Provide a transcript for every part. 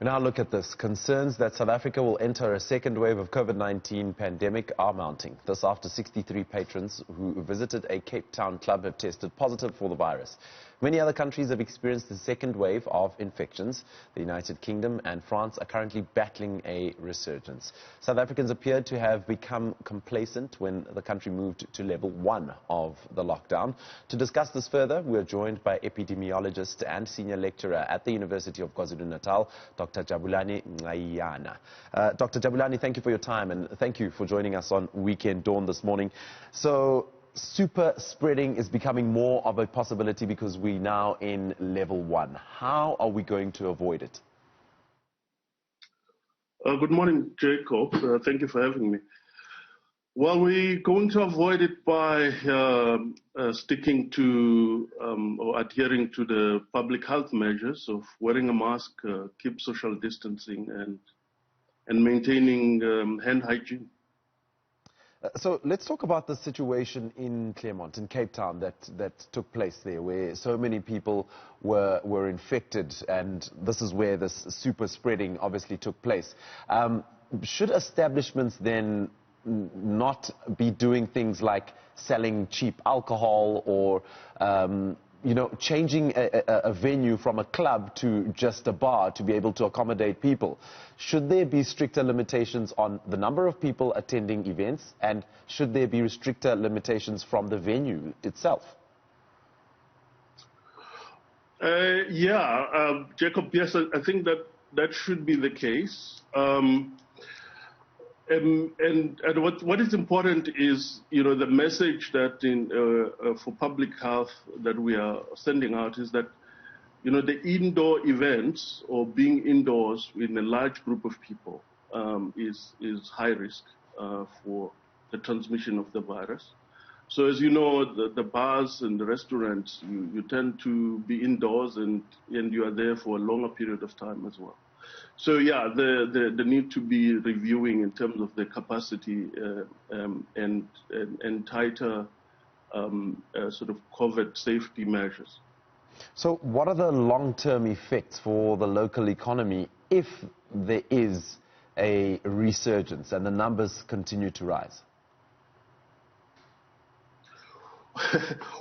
We now look at this. Concerns that South Africa will enter a second wave of COVID-19 pandemic are mounting. This after 63 patrons who visited a Cape Town club have tested positive for the virus. Many other countries have experienced the second wave of infections. The United Kingdom and France are currently battling a resurgence. South Africans appeared to have become complacent when the country moved to level 1 of the lockdown. To discuss this further, we are joined by Epidemiologist and Senior Lecturer at the University of KwaZulu-Natal, Dr. Jabulani Ncayiyana. Dr. Jabulani, thank you for your time and thank you for joining us on Weekend Dawn this morning. So, super spreading is becoming more of a possibility because we're now in level 1. How are we going to avoid it? Good morning, Jacob. Thank you for having me. Well, we're going to avoid it by sticking to or adhering to the public health measures of wearing a mask, keep social distancing, and maintaining hand hygiene. So let's talk about the situation in Claremont, in Cape Town, that took place there, where so many people were infected, and this is where this super spreading obviously took place. Should establishments then not be doing things like selling cheap alcohol or changing a venue from a club to just a bar to be able to accommodate people? Should there be stricter limitations on the number of people attending events, and should there be stricter limitations from the venue itself? Jacob, yes, I think that should be the case. And what is important is, the message that for public health that we are sending out is that, the indoor events or being indoors in a large group of people is high risk for the transmission of the virus. So as you know, the bars and the restaurants, you tend to be indoors and you are there for a longer period of time as well. So yeah, the need to be reviewing in terms of the capacity and tighter sort of COVID safety measures. So what are the long-term effects for the local economy if there is a resurgence and the numbers continue to rise?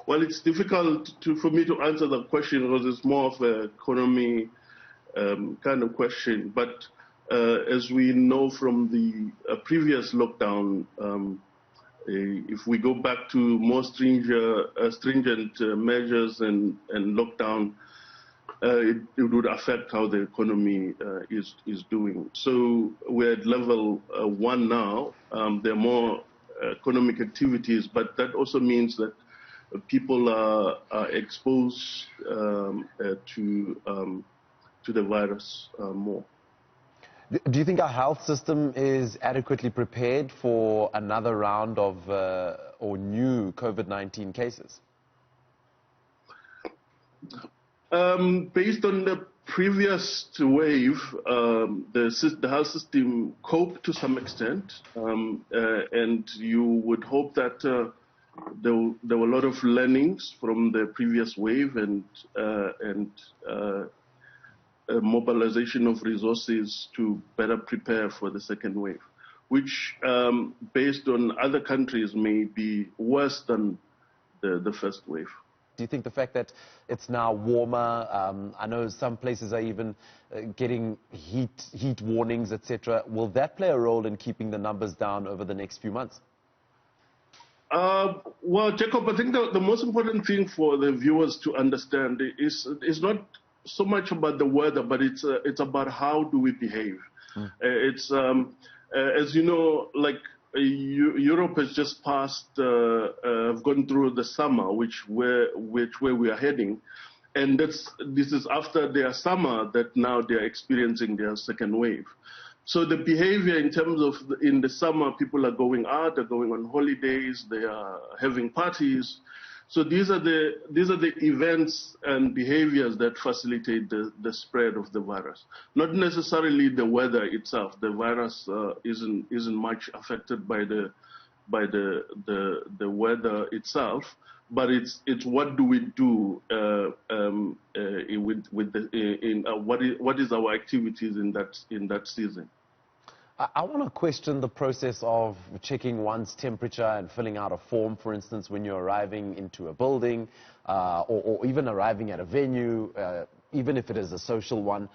Well, it's difficult for me to answer that question because it's more of an economy kind of question. But as we know from the previous lockdown, if we go back to more stringent measures and lockdown, it would affect how the economy is doing. So we're at level 1 now. There are more economic activities, but that also means that people are exposed to the virus more. Do you think our health system is adequately prepared for another round of or new COVID-19 cases? Based on the previous wave, the health system coped to some extent, and you would hope that there were a lot of learnings from the previous wave and mobilization of resources to better prepare for the second wave, which, based on other countries, may be worse than the first wave. Do you think the fact that it's now warmer, I know some places are even getting heat warnings, etc., will that play a role in keeping the numbers down over the next few months? Well, Jacob, I think the most important thing for the viewers to understand is not so much about the weather, but it's about how do we behave. It's as you know, like Europe has just passed, gone through the summer, which way we are heading, and this is after their summer that now they are experiencing their second wave. So the behavior in terms of in the summer, people are going out, they're going on holidays, they are having parties. So these are the events and behaviors that facilitate the spread of the virus. Not necessarily the weather itself. The virus isn't much affected by the weather itself, but it's what do we do what is our activities in that season. I want to question the process of checking one's temperature and filling out a form, for instance, when you're arriving into a building or even arriving at a venue, even if it is a social one.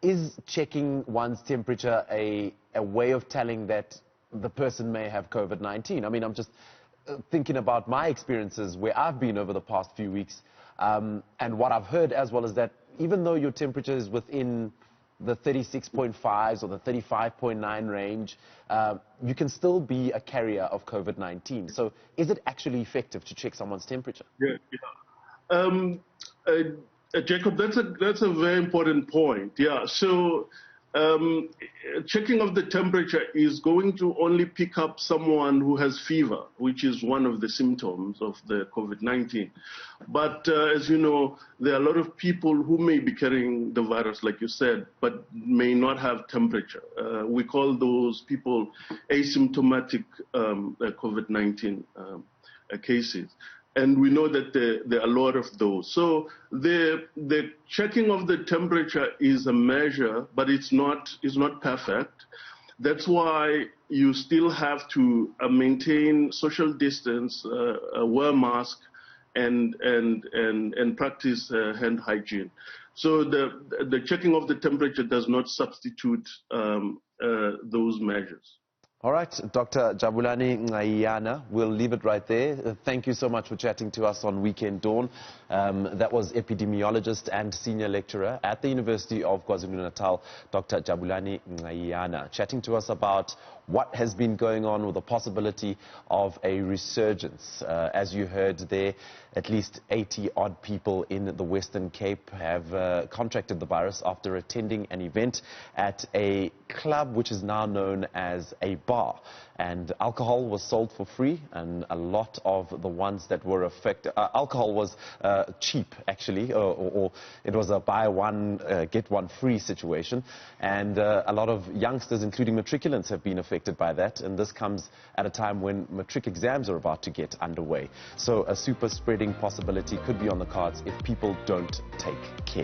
Is checking one's temperature a way of telling that the person may have COVID-19? I mean, I'm just thinking about my experiences where I've been over the past few weeks, and what I've heard as well is that even though your temperature is within the 36.5s or the 35.9 range, you can still be a carrier of COVID-19. So is it actually effective to check someone's temperature? Jacob, that's a very important point. Yeah, so checking of the temperature is going to only pick up someone who has fever, which is one of the symptoms of the COVID-19. But as you know, there are a lot of people who may be carrying the virus, like you said, but may not have temperature. We call those people asymptomatic COVID-19 cases. And we know that there are a lot of those. So the checking of the temperature is a measure, but it's not perfect. That's why you still have to maintain social distance, wear mask, and practice hand hygiene. So the checking of the temperature does not substitute those measures. All right, Dr. Jabulani Ncayiyana, we'll leave it right there. Thank you so much for chatting to us on Weekend Dawn. That was Epidemiologist and Senior Lecturer at the University of KwaZulu-Natal, Dr. Jabulani Ncayiyana, chatting to us about what has been going on with the possibility of a resurgence. As you heard there, at least 80-odd people in the Western Cape have contracted the virus after attending an event at a club which is now known as a bar. And alcohol was sold for free, and a lot of the ones that were affected, alcohol was cheap actually, or it was a buy one, get one free situation. And a lot of youngsters, including matriculants, have been affected by that. And this comes at a time when matric exams are about to get underway. So a super spreading possibility could be on the cards if people don't take care.